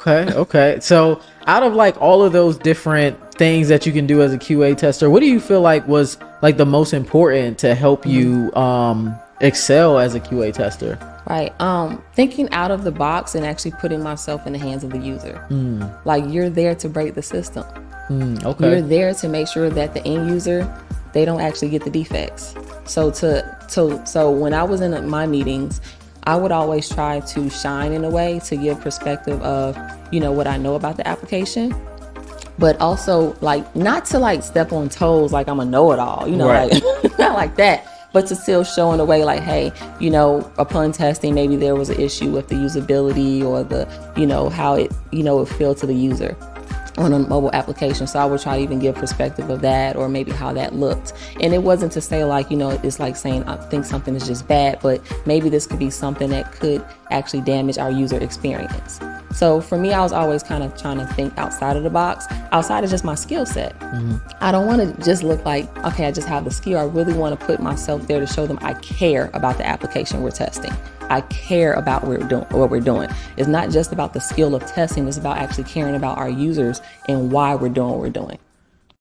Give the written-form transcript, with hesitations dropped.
Okay. So out of like all of those different things that you can do as a QA tester, what do you feel like was like the most important to help you excel as a QA tester? Right. Thinking out of the box and actually putting myself in the hands of the user. Like, you're there to break the system. Okay. You're there to make sure that the end user, they don't actually get the defects. So when I was in my meetings, I would always try to shine in a way to give perspective of, what I know about the application, but also like not to like step on toes like I'm a know-it-all, Right. like not like that, but to still show in a way like, hey, upon testing, maybe there was an issue with the usability or the, how it, it feel to the user on a mobile application. So I would try to even give perspective of that, or maybe how that looked. And it wasn't to say like, it's like saying I think something is just bad, but maybe this could be something that could actually damage our user experience. So for me, I was always kind of trying to think outside of the box, outside of just my skill set. I don't want to just look like, okay, I just have the skill. I really want to put myself there to show them I care about the application we're testing. I care about what we're doing. It's not just about the skill of testing. It's about actually caring about our users and why we're doing what we're doing.